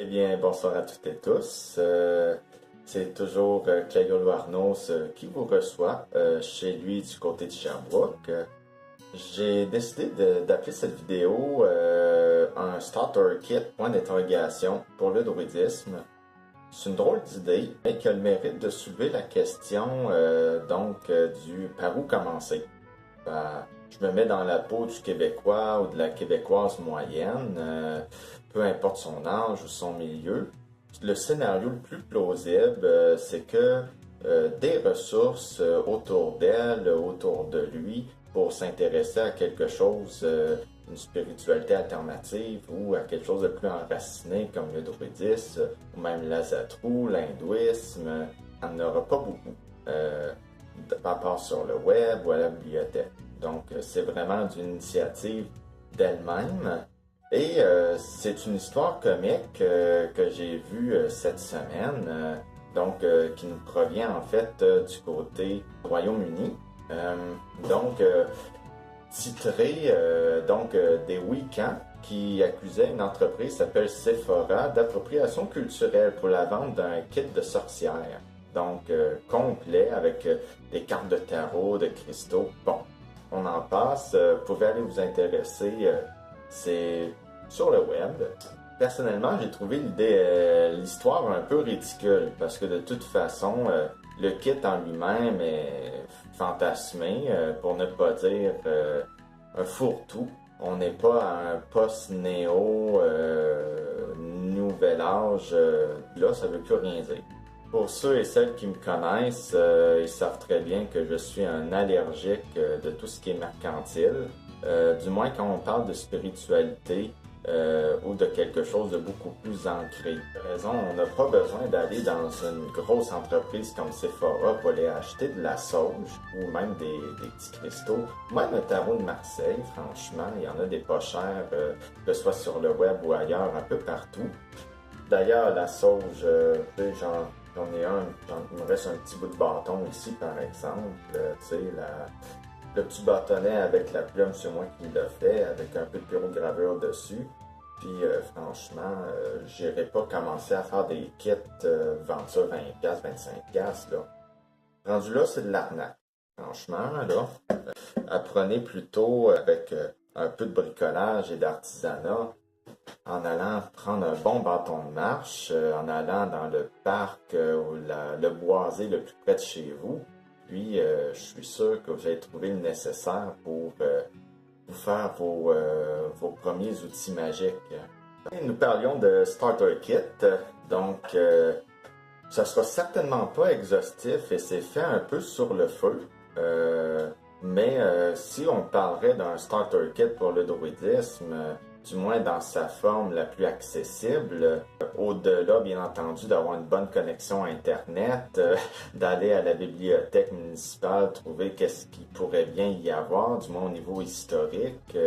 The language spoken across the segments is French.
Eh bien, bonsoir à toutes et tous. C'est toujours Claudio Arnos qui vous reçoit chez lui du côté de Sherbrooke. J'ai décidé d'appeler cette vidéo un Starter Kit, point d'interrogation, pour le druidisme. C'est une drôle d'idée, mais qui a le mérite de soulever la question du par où commencer. Je me mets dans la peau du Québécois ou de la Québécoise moyenne, peu importe son âge ou son milieu. Le scénario le plus plausible, c'est que des ressources autour d'elle, autour de lui, pour s'intéresser à quelque chose, une spiritualité alternative ou à quelque chose de plus enraciné comme le druidisme ou même l'azatru, l'hindouisme, il n'y en aura pas beaucoup, à part sur le web ou à la bibliothèque. Donc, c'est vraiment d'une initiative d'elle-même. Et c'est une histoire comique que j'ai vue cette semaine, qui nous provient en fait du côté du Royaume-Uni. Titré des Wiccans qui accusaient une entreprise qui s'appelle Sephora d'appropriation culturelle pour la vente d'un kit de sorcière. Donc, complet avec des cartes de tarot, de cristaux. Bon, on en passe. Vous pouvez aller vous intéresser. C'est sur le web. Personnellement, j'ai trouvé l'histoire un peu ridicule parce que de toute façon, le kit en lui-même est fantasmé, pour ne pas dire un fourre-tout. On n'est pas à un post-néo, nouvel âge. Là, ça veut plus rien dire. Pour ceux et celles qui me connaissent, ils savent très bien que je suis un allergique de tout ce qui est mercantile. Du moins quand on parle de spiritualité ou de quelque chose de beaucoup plus ancré. Raison, on n'a pas besoin d'aller dans une grosse entreprise comme Sephora pour aller acheter de la sauge ou même des petits cristaux. Même un tarot de Marseille, franchement, il y en a des pas chers, que ce soit sur le web ou ailleurs, un peu partout. D'ailleurs, la sauge, j'en ai il me reste un petit bout de bâton ici, par exemple. Le petit bâtonnet avec la plume, c'est moi qui l'ai fait, avec un peu de pyrogravure dessus. Puis franchement, j'irai pas commencer à faire des kits, vendre ça 20$, 25$, là. Rendu là, c'est de l'arnaque. Franchement, là, apprenez plutôt avec un peu de bricolage et d'artisanat, en allant prendre un bon bâton de marche, en allant dans le parc ou le boisé le plus près de chez vous. Puis, je suis sûr que vous allez trouver le nécessaire pour vous faire vos premiers outils magiques. Et nous parlions de Starter Kit, donc ça sera certainement pas exhaustif et c'est fait un peu sur le feu. Mais si on parlerait d'un Starter Kit pour le druidisme, du moins dans sa forme la plus accessible, au-delà bien entendu d'avoir une bonne connexion Internet, d'aller à la bibliothèque municipale, trouver qu'est-ce qu'il pourrait bien y avoir, du moins au niveau historique,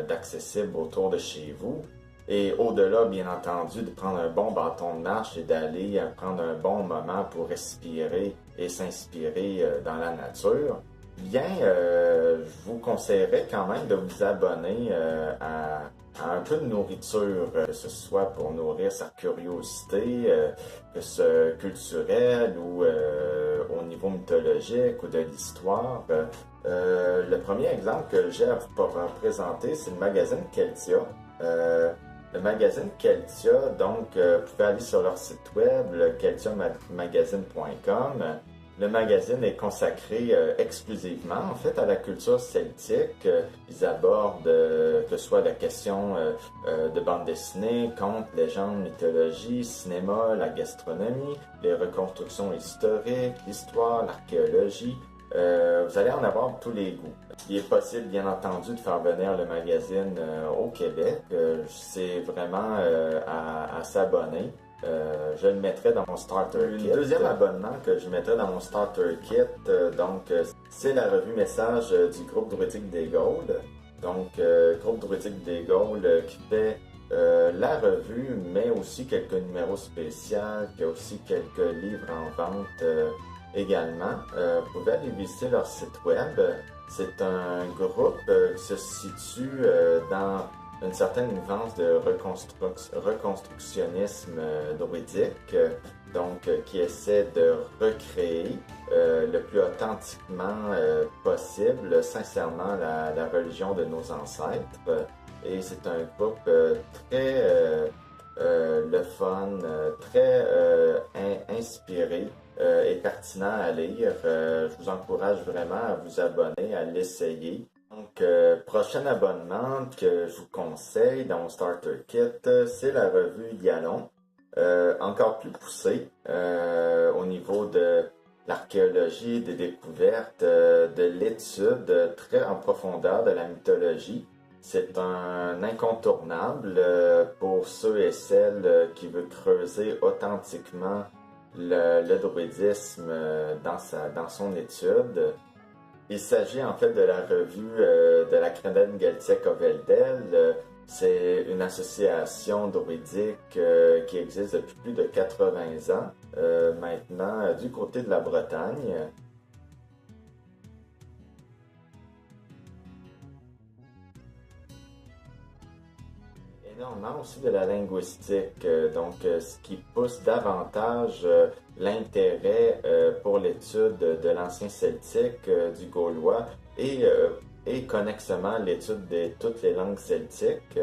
d'accessible autour de chez vous. Et au-delà, bien entendu, de prendre un bon bâton de marche et d'aller prendre un bon moment pour respirer et s'inspirer dans la nature, bien, je vous conseillerais quand même de vous abonner à un peu de nourriture, que ce soit pour nourrir sa curiosité, que ce culturel ou au niveau mythologique ou de l'histoire. Le premier exemple que j'ai à vous présenter, c'est le magazine Keltia. Le magazine Keltia, donc, vous pouvez aller sur leur site web, le keltiamagazine.com. Le magazine est consacré exclusivement, en fait, à la culture celtique. Ils abordent que ce soit la question de bande dessinée, contes, légendes, mythologie, cinéma, la gastronomie, les reconstructions historiques, l'histoire, l'archéologie. Vous allez en avoir tous les goûts. Il est possible, bien entendu, de faire venir le magazine au Québec. C'est vraiment à s'abonner. Je le mettrai dans mon Starter Kit. Le deuxième abonnement que je mettrai dans mon Starter Kit, c'est la revue Message du groupe druidique des Gaules. Donc, groupe druidique des Gaules qui fait la revue, mais aussi quelques numéros spéciaux, qui a aussi quelques livres en vente également. Vous pouvez aller visiter leur site web. C'est un groupe qui se situe dans une certaine nuance de reconstructionnisme druidique, qui essaie de recréer le plus authentiquement possible, sincèrement, la religion de nos ancêtres. Et c'est un groupe très le fun, très inspiré et pertinent à lire. Je vous encourage vraiment à vous abonner, à l'essayer. Donc, prochain abonnement que je vous conseille dans mon Starter Kit, c'est la revue Yalon. Encore plus poussée au niveau de l'archéologie, des découvertes, de l'étude très en profondeur de la mythologie. C'est un incontournable pour ceux et celles qui veulent creuser authentiquement le druidisme dans son étude. Il s'agit en fait de la revue de la Creden Geltiek Oveldel. C'est une association druidique qui existe depuis plus de 80 ans maintenant du côté de la Bretagne. Énormément aussi de la linguistique, ce qui pousse davantage l'intérêt pour l'étude de l'ancien celtique, du gaulois et connexement l'étude de toutes les langues celtiques,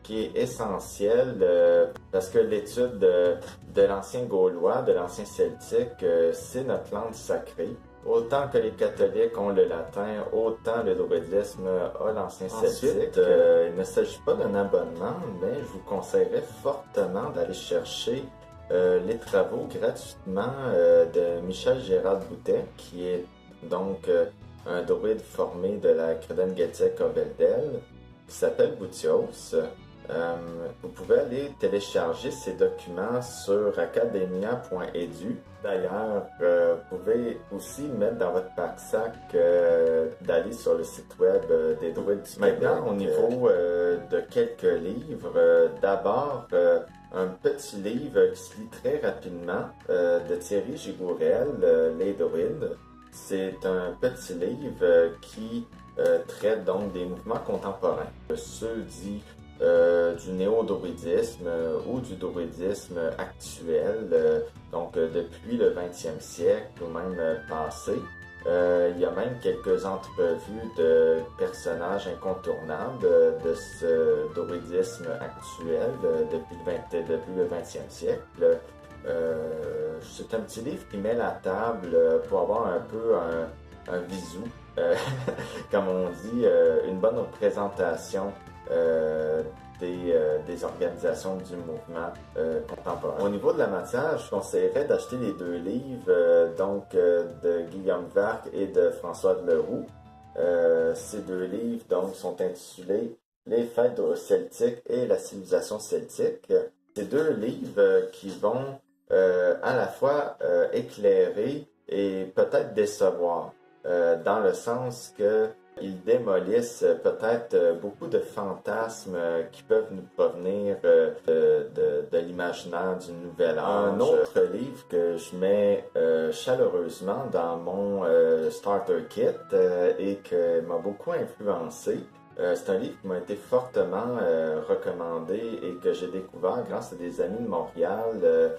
qui est essentielle parce que l'étude de l'ancien gaulois, de l'ancien celtique, c'est notre langue sacrée. Autant que les catholiques ont le latin, autant le druidisme a l'ancien celtique. Il ne s'agit pas d'un abonnement, mais je vous conseillerais fortement d'aller chercher les travaux gratuitement de Michel Gérald Boutet, qui est donc un druide formé de la Creden Geltiek Oveldel, qui s'appelle Boutios. Vous pouvez aller télécharger ces documents sur academia.edu. D'ailleurs, vous pouvez aussi mettre dans votre pack-sac d'aller sur le site web des druides du Québec. Maintenant, au niveau de quelques livres, d'abord, un petit livre qui se lit très rapidement de Thierry Gigourel, Les druides. C'est un petit livre qui traite donc des mouvements contemporains, ceux dits du néo-druidisme ou du druidisme actuel, depuis le 20e siècle ou même passé. Il y a même quelques entrevues de personnages incontournables de ce druidisme actuel depuis le 20e siècle. C'est un petit livre qui met la table pour avoir un peu un visu, comme on dit, une bonne représentation des organisations du mouvement contemporain. Au niveau de la matière, je conseillerais d'acheter les deux livres de Guillaume Varc et de François de Leroux. Ces deux livres sont intitulés Les fêtes celtiques et la civilisation celtique. Ces deux livres qui vont à la fois éclairer et peut-être décevoir, dans le sens que ils démolissent peut-être beaucoup de fantasmes qui peuvent nous provenir de l'imaginaire du nouvel âge. Un autre livre que je mets chaleureusement dans mon Starter Kit et qui m'a beaucoup influencé, c'est un livre qui m'a été fortement recommandé et que j'ai découvert grâce à des amis de Montréal,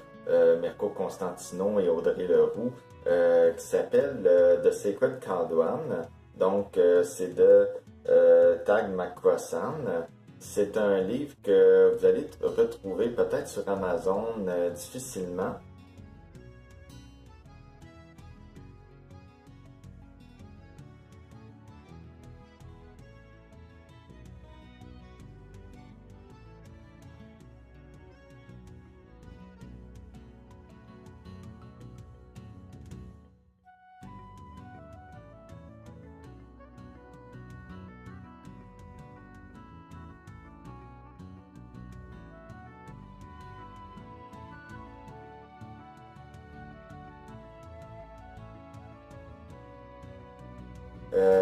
Mirko Constantino et Audrey Leroux, qui s'appelle The Sacred Caldwan. C'est de Tag McCrossan. C'est un livre que vous allez retrouver peut-être sur Amazon difficilement.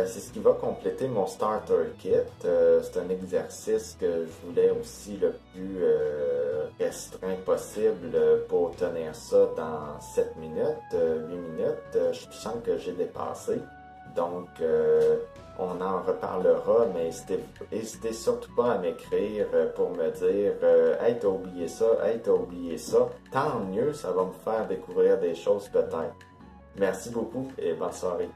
C'est ce qui va compléter mon Starter Kit. C'est un exercice que je voulais aussi le plus restreint possible pour tenir ça dans 7 minutes, 8 minutes. Je sens que j'ai dépassé. Donc, on en reparlera, mais n'hésitez surtout pas à m'écrire pour me dire Hey, t'as oublié ça, hey, t'as oublié ça. Tant mieux, ça va me faire découvrir des choses peut-être. Merci beaucoup et bonne soirée.